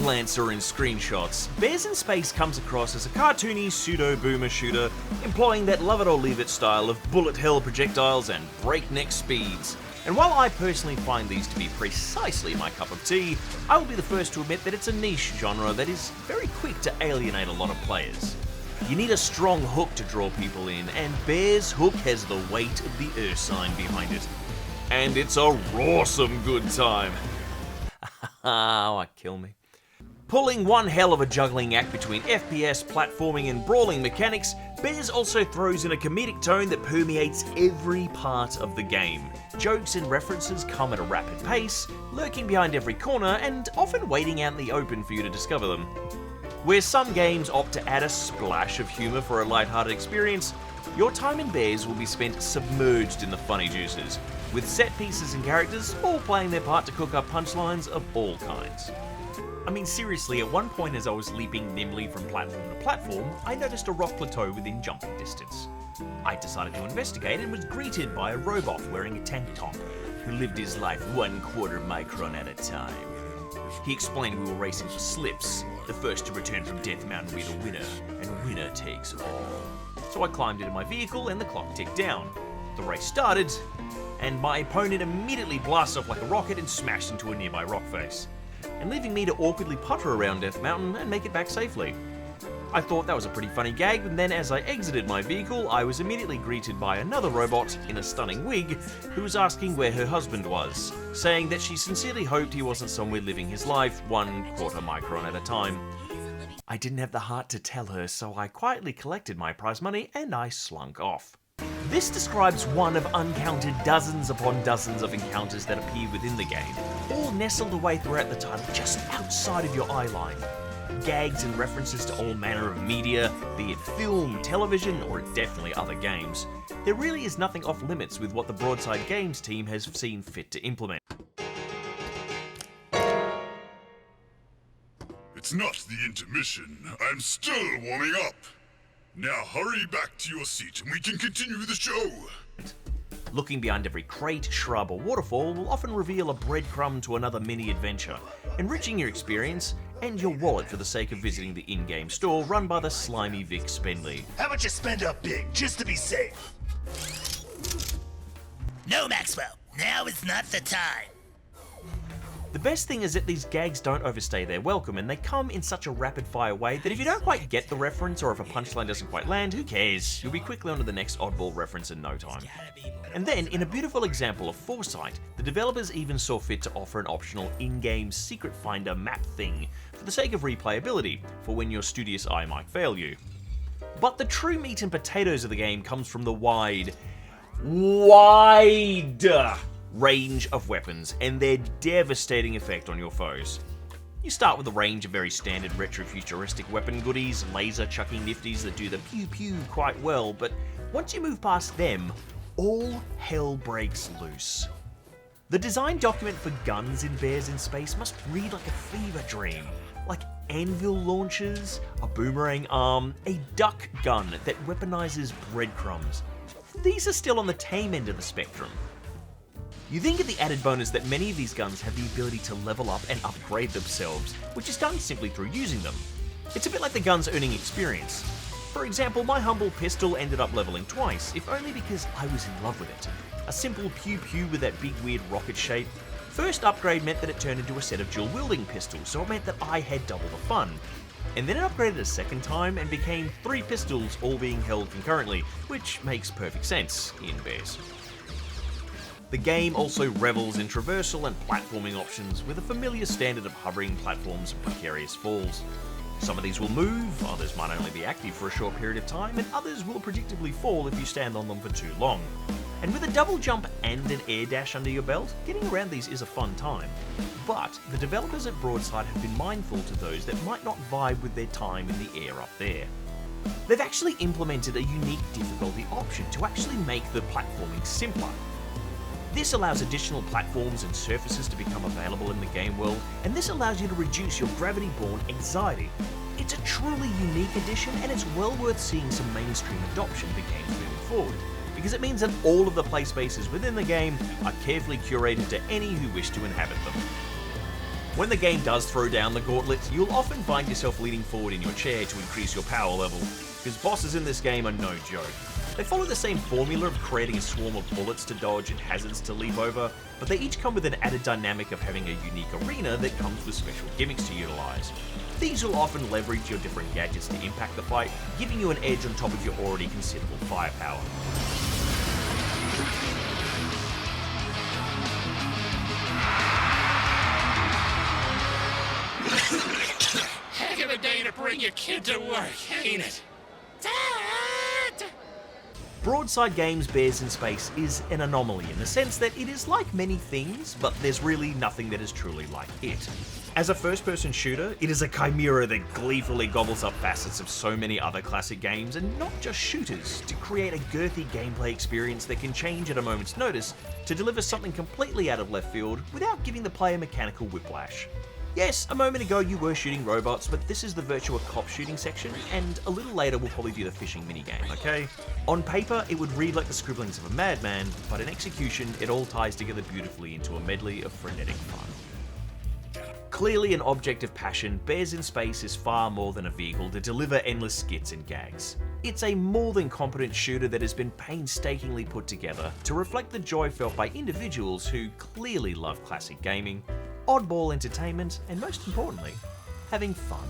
glancer in screenshots, Bears in Space comes across as a cartoony pseudo-boomer shooter employing that love it or leave it style of bullet hell projectiles and breakneck speeds. And while I personally find these to be precisely my cup of tea, I will be the first to admit that it's a niche genre that is very quick to alienate a lot of players. You need a strong hook to draw people in, and Bear's hook has the weight of the Ursine behind it. And it's a rawsome good time. Oh, kill me. Pulling one hell of a juggling act between FPS, platforming and brawling mechanics, Bears also throws in a comedic tone that permeates every part of the game. Jokes and references come at a rapid pace, lurking behind every corner and often waiting out in the open for you to discover them. Where some games opt to add a splash of humour for a lighthearted experience, your time in Bears will be spent submerged in the funny juices, with set pieces and characters all playing their part to cook up punchlines of all kinds. I mean, seriously, at one point as I was leaping nimbly from platform to platform, I noticed a rock plateau within jumping distance. I decided to investigate and was greeted by a robot wearing a tank top, who lived his life 1/4 micron at a time. He explained we were racing for slips, the first to return from Death Mountain be the winner, and winner takes all. So I climbed into my vehicle and the clock ticked down. The race started, and my opponent immediately blasted off like a rocket and smashed into a nearby rock face, and leaving me to awkwardly putter around Death Mountain and make it back safely. I thought that was a pretty funny gag, but then as I exited my vehicle, I was immediately greeted by another robot in a stunning wig who was asking where her husband was, saying that she sincerely hoped he wasn't somewhere living his life 1/4 micron at a time. I didn't have the heart to tell her, so I quietly collected my prize money and I slunk off. This describes one of uncounted dozens upon dozens of encounters that appear within the game, all nestled away throughout the title just outside of your eye line. Gags and references to all manner of media, be it film, television, or definitely other games. There really is nothing off limits with what the Broadside Games team has seen fit to implement. It's not the intermission. I'm still warming up. Now hurry back to your seat and we can continue the show. Looking behind every crate, shrub, or waterfall will often reveal a breadcrumb to another mini-adventure, enriching your experience and your wallet for the sake of visiting the in-game store run by the slimy Vic Spendley. How about you spend up big, just to be safe? No, Maxwell, now is not the time. The best thing is that these gags don't overstay their welcome, and they come in such a rapid-fire way that if you don't quite get the reference or if a punchline doesn't quite land, who cares? You'll be quickly onto the next oddball reference in no time. And then, in a beautiful example of foresight, the developers even saw fit to offer an optional in-game secret finder map thing for the sake of replayability, for when your studious eye might fail you. But the true meat and potatoes of the game comes from the wide range of weapons and their devastating effect on your foes. You start with a range of very standard retro-futuristic weapon goodies, laser-chucking nifties that do the pew-pew quite well, but once you move past them, all hell breaks loose. The design document for guns in Bears in Space must read like a fever dream, like anvil launchers, a boomerang arm, a duck gun that weaponizes breadcrumbs. These are still on the tame end of the spectrum. You then get the added bonus that many of these guns have the ability to level up and upgrade themselves, which is done simply through using them. It's a bit like the guns earning experience. For example, my humble pistol ended up leveling twice, if only because I was in love with it. A simple pew-pew with that big weird rocket shape. First upgrade meant that it turned into a set of dual-wielding pistols, so it meant that I had double the fun. And then it upgraded a second time and became 3 pistols all being held concurrently, which makes perfect sense in Bears. The game also revels in traversal and platforming options with a familiar standard of hovering platforms and precarious falls. Some of these will move, others might only be active for a short period of time, and others will predictably fall if you stand on them for too long. And with a double jump and an air dash under your belt, getting around these is a fun time. But the developers at Broadside have been mindful to those that might not vibe with their time in the air up there. They've actually implemented a unique difficulty option to actually make the platforming simpler. This allows additional platforms and surfaces to become available in the game world, and this allows you to reduce your gravity-borne anxiety. It's a truly unique addition, and it's well worth seeing some mainstream adoption for games moving forward, because it means that all of the play spaces within the game are carefully curated to any who wish to inhabit them. When the game does throw down the gauntlet, you'll often find yourself leaning forward in your chair to increase your power level, because bosses in this game are no joke. They follow the same formula of creating a swarm of bullets to dodge and hazards to leap over, but they each come with an added dynamic of having a unique arena that comes with special gimmicks to utilize. These will often leverage your different gadgets to impact the fight, giving you an edge on top of your already considerable firepower. Heck of a day to bring your kid to work, ain't it? Dad! Broadside Games' Bears in Space is an anomaly in the sense that it is like many things, but there's really nothing that is truly like it. As a first-person shooter, it is a chimera that gleefully gobbles up facets of so many other classic games, and not just shooters, to create a girthy gameplay experience that can change at a moment's notice to deliver something completely out of left field without giving the player mechanical whiplash. Yes, a moment ago you were shooting robots, but this is the Virtua Cop shooting section, and a little later we'll probably do the fishing minigame, okay? On paper, it would read like the scribblings of a madman, but in execution, it all ties together beautifully into a medley of frenetic fun. Clearly an object of passion, Bears in Space is far more than a vehicle to deliver endless skits and gags. It's a more than competent shooter that has been painstakingly put together to reflect the joy felt by individuals who clearly love classic gaming, oddball entertainment, and most importantly, having fun.